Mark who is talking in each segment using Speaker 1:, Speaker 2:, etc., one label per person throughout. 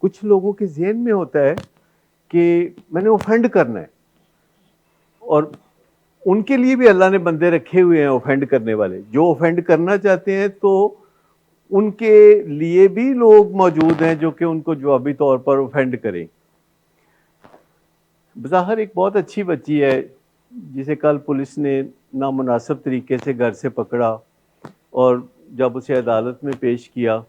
Speaker 1: کچھ لوگوں کے ذہن میں ہوتا ہے کہ میں نے اوفینڈ کرنا ہے، اور ان کے لیے بھی اللہ نے بندے رکھے ہوئے ہیں اوفینڈ کرنے والے، جو اوفینڈ کرنا چاہتے ہیں تو ان کے لیے بھی لوگ موجود ہیں جو کہ ان کو جوابی طور پر اوفینڈ کریں۔ بظاہر ایک بہت اچھی بچی ہے جسے کل پولیس نے نامناسب طریقے سے گھر سے پکڑا، اور جب اسے عدالت میں پیش کیا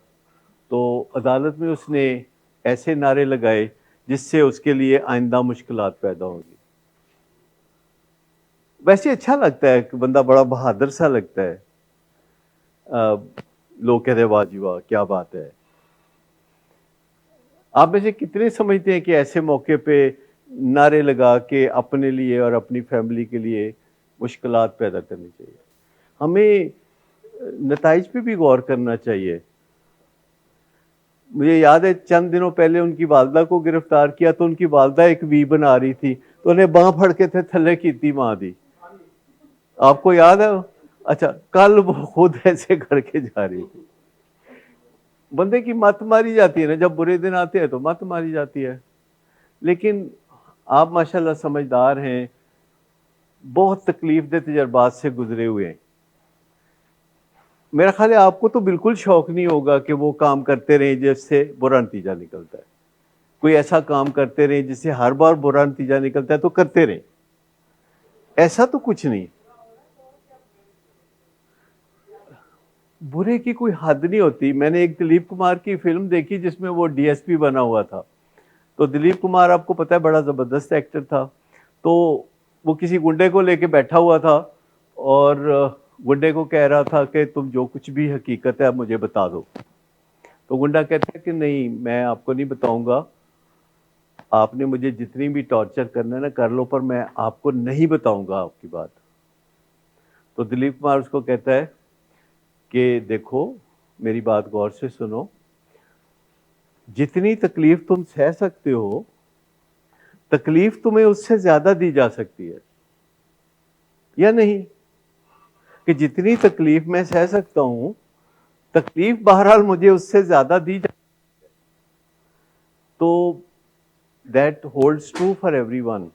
Speaker 1: تو عدالت میں اس نے ایسے نعرے لگائے جس سے اس کے لیے آئندہ مشکلات پیدا ہوں گی۔ ویسے اچھا لگتا ہے کہ بندہ بڑا بہادر سا لگتا ہے، لوگ کہتے ہیں واہ جی واہ کیا بات ہے۔ آپ میں سے کتنے سمجھتے ہیں کہ ایسے موقع پہ نعرے لگا کے اپنے لیے اور اپنی فیملی کے لیے مشکلات پیدا کرنی چاہیے؟ ہمیں نتائج پہ بھی غور کرنا چاہیے۔ مجھے یاد ہے چند دنوں پہلے ان کی والدہ کو گرفتار کیا تو ان کی والدہ ایک وی بنا رہی تھی تو انہیں باں پھڑ کے تھے تھلے کیتی ماں دی، آپ کو یاد ہے؟ اچھا، کل وہ خود ایسے کر کے جا رہی تھی۔ بندے کی مت ماری جاتی ہے نا، جب برے دن آتے ہیں تو مت ماری جاتی ہے۔ لیکن آپ ماشاءاللہ سمجھدار ہیں، بہت تکلیف دہ تجربات سے گزرے ہوئے ہیں۔ میرا خیال ہے آپ کو تو بالکل شوق نہیں ہوگا کہ وہ کام کرتے رہیں جس سے برا نتیجہ نکلتا ہے، کوئی ایسا کام کرتے رہیں جس سے ہر بار برا نتیجہ نکلتا ہے تو کرتے رہیں، ایسا تو کچھ نہیں۔ برے کی کوئی حد نہیں ہوتی۔ میں نے ایک دلیپ کمار کی فلم دیکھی جس میں وہ ڈی ایس پی بنا ہوا تھا، تو دلیپ کمار آپ کو پتہ ہے بڑا زبردست ایکٹر تھا، تو وہ کسی گنڈے کو لے کے بیٹھا ہوا تھا اور گنڈے کو کہہ رہا تھا کہ تم جو کچھ بھی حقیقت ہے مجھے بتا دو۔ تو گنڈا کہتا ہے کہ نہیں میں آپ کو نہیں بتاؤں گا، آپ نے مجھے جتنی بھی ٹارچر کرنا ہے نا کر لو، پر میں آپ کو نہیں بتاؤں گا آپ کی بات۔ تو دلیپ کمار اس کو کہتا ہے کہ دیکھو میری بات غور سے سنو، جتنی تکلیف تم سہ سکتے ہو تکلیف تمہیں اس سے زیادہ دی جا سکتی ہے یا نہیں، کہ جتنی تکلیف میں سہ سکتا ہوں تکلیف بہرحال مجھے اس سے زیادہ دی جا سکتی ہے۔ تو that holds true for every one,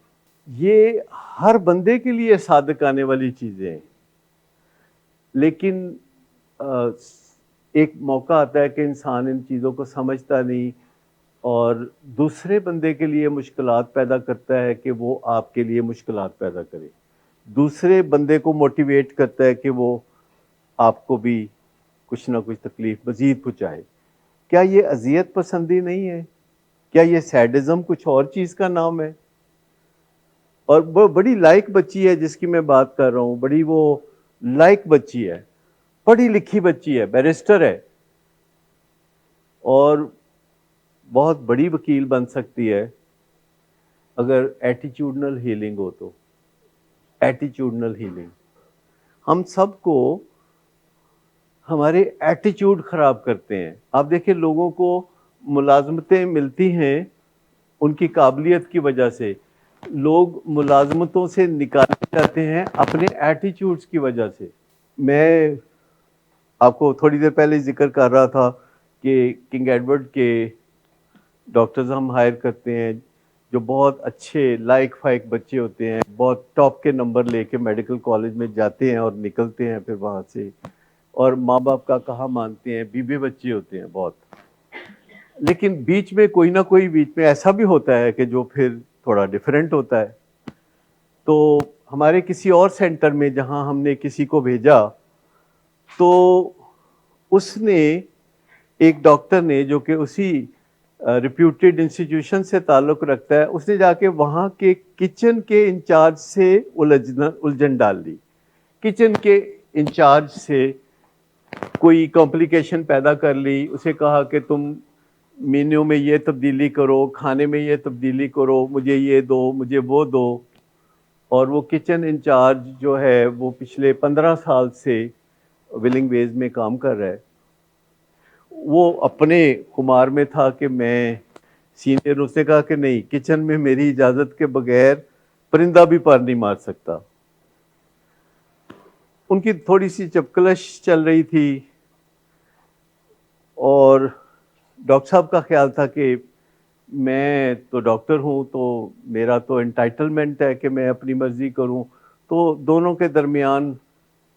Speaker 1: یہ ہر بندے کے لیے صادق آنے والی چیزیں ہیں۔ لیکن ایک موقع آتا ہے کہ انسان ان چیزوں کو سمجھتا نہیں اور دوسرے بندے کے لیے مشکلات پیدا کرتا ہے کہ وہ آپ کے لیے مشکلات پیدا کرے، دوسرے بندے کو موٹیویٹ کرتا ہے کہ وہ آپ کو بھی کچھ نہ کچھ تکلیف مزید پہنچائے۔ کیا یہ اذیت پسندی نہیں ہے؟ کیا یہ سیڈزم کچھ اور چیز کا نام ہے؟ اور وہ بڑی لائق بچی ہے جس کی میں بات کر رہا ہوں، بڑی وہ لائق بچی ہے، پڑھی لکھی بچی ہے، بیرسٹر ہے اور بہت بڑی وکیل بن سکتی ہے اگر ایٹیچیوڈنل ہیلنگ ہو تو۔ ایٹیچیوڈنل ہیلنگ، ہم سب کو ہمارے ایٹیچیوڈ خراب کرتے ہیں۔ آپ دیکھیں لوگوں کو ملازمتیں ملتی ہیں ان کی قابلیت کی وجہ سے، لوگ ملازمتوں سے نکالے جاتے ہیں اپنے ایٹیچیوڈز کی وجہ سے۔ میں آپ کو تھوڑی دیر پہلے ذکر کر رہا تھا کہ کنگ ایڈورڈ کے ڈاکٹرز ہم ہائر کرتے ہیں جو بہت اچھے لائق فائق بچے ہوتے ہیں، بہت ٹاپ کے نمبر لے کے میڈیکل کالج میں جاتے ہیں اور نکلتے ہیں پھر وہاں سے، اور ماں باپ کا کہا مانتے ہیں، بیوے بچے ہوتے ہیں بہت۔ لیکن بیچ میں کوئی نہ کوئی بیچ میں ایسا بھی ہوتا ہے کہ جو پھر تھوڑا ڈیفرنٹ ہوتا ہے۔ تو ہمارے کسی اور سینٹر میں جہاں ہم نے کسی کو بھیجا تو اس نے ایک ڈاکٹر نے جو کہ اسی ریپیوٹیڈ انسٹیٹیوشن سے تعلق رکھتا ہے، اس نے جا کے وہاں کے کچن کے انچارج سے الجھن ڈال دی۔ کچن کے انچارج سے کوئی کمپلیکیشن پیدا کر لی، اسے کہا کہ تم مینیو میں یہ تبدیلی کرو، کھانے میں یہ تبدیلی کرو، مجھے یہ دو، مجھے وہ دو۔ اور وہ کچن انچارج جو ہے وہ پچھلے 15 سال سے ولنگ ویز میں کام کر رہا ہے، وہ اپنے خمار میں تھا کہ میں سینئر، اس نے کہا کہ نہیں، کچن میں میری اجازت کے بغیر پرندہ بھی پر نہیں مار سکتا۔ ان کی تھوڑی سی چپکلش چل رہی تھی اور ڈاکٹر صاحب کا خیال تھا کہ میں تو ڈاکٹر ہوں تو میرا تو انٹائٹلمنٹ ہے کہ میں اپنی مرضی کروں. تو دونوں کے درمیان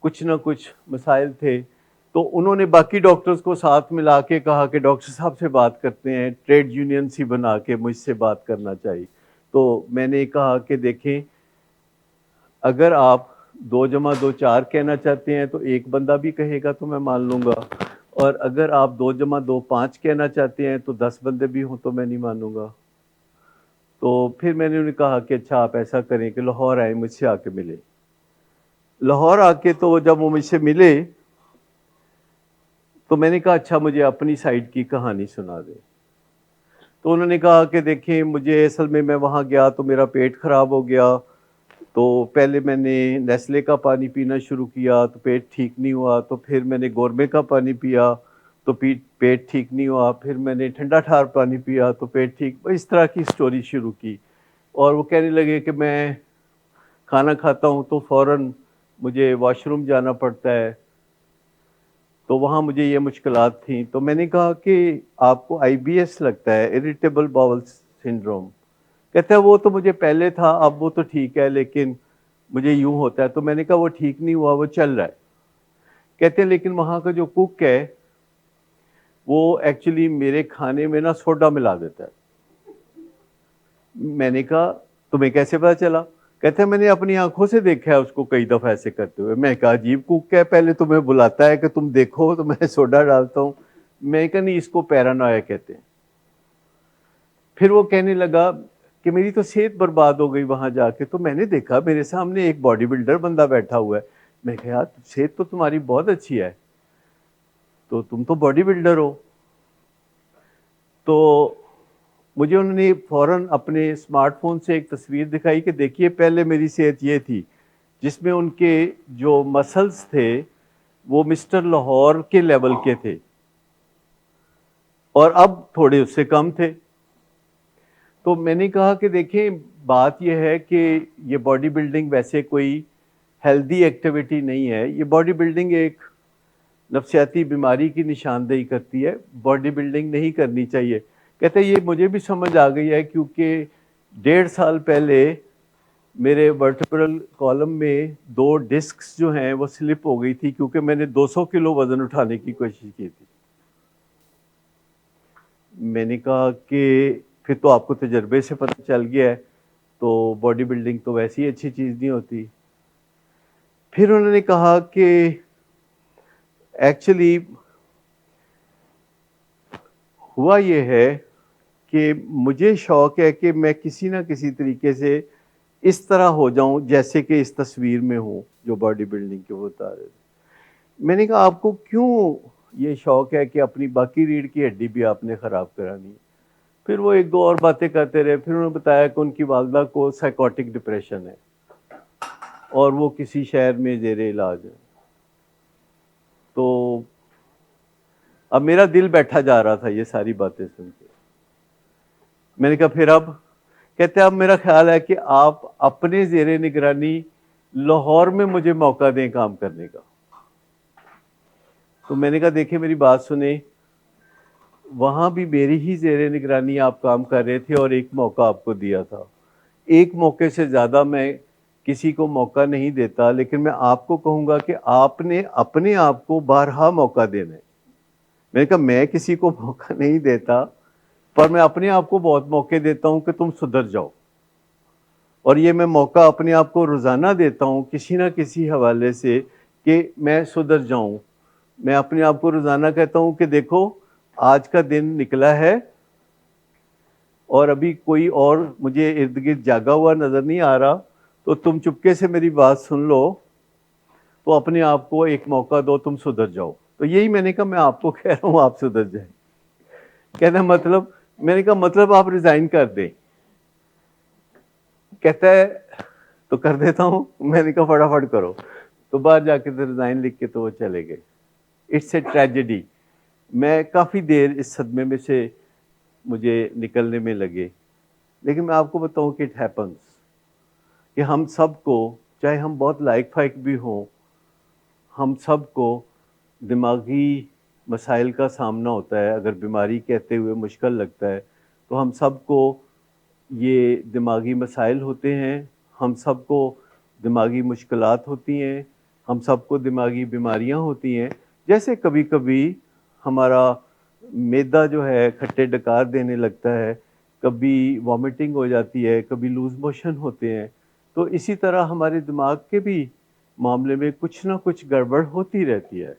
Speaker 1: کچھ نہ کچھ مسائل تھے. تو انہوں نے باقی ڈاکٹرز کو ساتھ ملا کے کہا کہ ڈاکٹر صاحب سے بات کرتے ہیں, ٹریڈ یونینس ہی بنا کے مجھ سے بات کرنا چاہیے. تو میں نے کہا کہ دیکھیں, اگر آپ 2+2 کہنا چاہتے ہیں تو ایک بندہ بھی کہے گا تو میں مان لوں گا, اور اگر آپ 2+2 5 کہنا چاہتے ہیں تو 10 بندے بھی ہوں تو میں نہیں مانوں گا. تو پھر میں نے انہیں کہا کہ اچھا آپ ایسا کریں کہ لاہور آئیں, مجھ سے آ کے ملے. لاہور آ کے تو جب وہ مجھ سے ملے تو میں نے کہا اچھا مجھے اپنی سائڈ کی کہانی سنا دیں. تو انہوں نے کہا کہ دیکھیں مجھے اصل میں وہاں گیا تو میرا پیٹ خراب ہو گیا. تو پہلے میں نے نیسلے کا پانی پینا شروع کیا تو پیٹ ٹھیک نہیں ہوا. تو پھر میں نے گورمے کا پانی پیا تو پیٹ ٹھیک نہیں ہوا. پھر میں نے ٹھنڈا ٹھار پانی پیا تو پیٹ ٹھیک. اس طرح کی سٹوری شروع کی. اور وہ کہنے لگے کہ میں کھانا کھاتا ہوں تو فوراً مجھے واش روم جانا پڑتا ہے. تو وہاں مجھے یہ مشکلات تھیں. تو میں نے کہا کہ آپ کو IBS لگتا ہے, اریٹیبل باول سنڈروم. کہتا ہے وہ تو مجھے پہلے تھا, اب وہ تو ٹھیک ہے, لیکن مجھے یوں ہوتا ہے. تو میں نے کہا وہ ٹھیک نہیں ہوا, وہ چل رہا ہے. کہتے ہیں لیکن وہاں کا جو کوک ہے وہ ایکچولی میرے کھانے میں نا سوڈا ملا دیتا ہے. میں نے کہا تمہیں کیسے پتا چلا؟ کہتے ہیں میں نے اپنی آنکھوں سے دیکھا ہے اس کو کئی دفعہ ایسے کرتے ہوئے. میں کہا عجیب کوک ہے, پہلے تمہیں بلاتا ہے کہ تم دیکھو تو میں سوڈا ڈالتا ہوں. میں کہا نہیں, اس کو پیرانویا کہتے ہیں. پھر وہ کہنے لگا کہ میری تو صحت برباد ہو گئی وہاں جا کے. تو میں نے دیکھا میرے سامنے ایک باڈی بلڈر بندہ بیٹھا ہوا ہے. میں کہا یار صحت تو تمہاری بہت اچھی ہے, تو تم تو باڈی بلڈر ہو. تو مجھے انہوں نے فوراً اپنے اسمارٹ فون سے ایک تصویر دکھائی کہ دیکھیے پہلے میری صحت یہ تھی, جس میں ان کے جو مسلز تھے وہ مسٹر لاہور کے لیول کے تھے, اور اب تھوڑے اس سے کم تھے. تو میں نے کہا کہ دیکھیں بات یہ ہے کہ یہ باڈی بلڈنگ ویسے کوئی ہیلدی ایکٹیویٹی نہیں ہے. یہ باڈی بلڈنگ ایک نفسیاتی بیماری کی نشاندہی کرتی ہے, باڈی بلڈنگ نہیں کرنی چاہیے. کہتے ہیں یہ مجھے بھی سمجھ آ گئی ہے کیونکہ 1.5 سال پہلے میرے ورٹیبرل کالم میں 2 ڈسکس جو ہیں وہ سلپ ہو گئی تھی کیونکہ میں نے 200 کلو وزن اٹھانے کی کوشش کی تھی. میں نے کہا کہ پھر تو آپ کو تجربے سے پتہ چل گیا ہے, تو باڈی بلڈنگ تو ویسی اچھی چیز نہیں ہوتی. پھر انہوں نے کہا کہ ایکچولی ہوا یہ ہے کہ مجھے شوق ہے کہ میں کسی نہ کسی طریقے سے اس طرح ہو جاؤں جیسے کہ اس تصویر میں ہوں جو باڈی بلڈنگ کے وہ بتا رہے تھے. میں نے کہا آپ کو کیوں یہ شوق ہے کہ اپنی باقی ریڑھ کی ہڈی بھی آپ نے خراب کرانی ہے؟ پھر وہ 1-2 اور باتیں کرتے رہے. پھر انہوں نے بتایا کہ ان کی والدہ کو سائیکوٹک ڈپریشن ہے اور وہ کسی شہر میں زیر علاج ہے. تو اب میرا دل بیٹھا جا رہا تھا یہ ساری باتیں سن کے. میں نے کہا پھر اب؟ کہتے اب میرا خیال ہے کہ آپ اپنے زیر نگرانی لاہور میں مجھے موقع دیں کام کرنے کا. تو میں نے کہا دیکھیں میری بات سنیں, وہاں بھی میری ہی زیر نگرانی آپ کام کر رہے تھے اور ایک موقع آپ کو دیا تھا. ایک موقع سے زیادہ میں کسی کو موقع نہیں دیتا, لیکن میں آپ کو کہوں گا کہ آپ نے اپنے آپ کو بارہا موقع دینا ہے. میں نے کہا میں کسی کو موقع نہیں دیتا, پر میں اپنے آپ کو بہت موقع دیتا ہوں کہ تم سدھر جاؤ. اور یہ میں موقع اپنے آپ کو روزانہ دیتا ہوں کسی نہ کسی حوالے سے کہ میں سدھر جاؤں. میں اپنے آپ کو روزانہ کہتا ہوں کہ دیکھو آج کا دن نکلا ہے اور ابھی کوئی اور مجھے ارد گرد جاگا ہوا نظر نہیں آ رہا, تو تم چپکے سے میری بات سن لو, تو اپنے آپ کو ایک موقع دو, تم سدھر جاؤ. تو یہی میں نے کہا میں آپ کو کہہ رہا ہوں آپ سدھر جائیں. کہنا مطلب؟ میں نے کہا مطلب آپ ریزائن کر دیں. کہتا ہے تو کر دیتا ہوں. میں نے کہا فٹافٹ کرو. تو باہر جا کے ریزائن لکھ کے تو وہ چلے گئے. It's a tragedy. میں کافی دیر اس صدمے میں سے مجھے نکلنے میں لگے, لیکن میں آپ کو بتاؤں کہ اٹ ہیپنس کہ ہم سب کو, چاہے ہم بہت لائق فائق بھی ہوں, ہم سب کو دماغی مسائل کا سامنا ہوتا ہے. اگر بیماری کہتے ہوئے مشکل لگتا ہے تو ہم سب کو یہ دماغی مسائل ہوتے ہیں، ہم سب کو دماغی مشکلات ہوتی ہیں، ہم سب کو دماغی بیماریاں ہوتی ہیں. جیسے کبھی کبھی ہمارا میدا جو ہے کھٹے ڈکار دینے لگتا ہے، کبھی وامٹنگ ہو جاتی ہے، کبھی لوز موشن ہوتے ہیں. تو اسی طرح ہمارے دماغ کے بھی معاملے میں کچھ نہ کچھ گڑبڑ ہوتی رہتی ہے.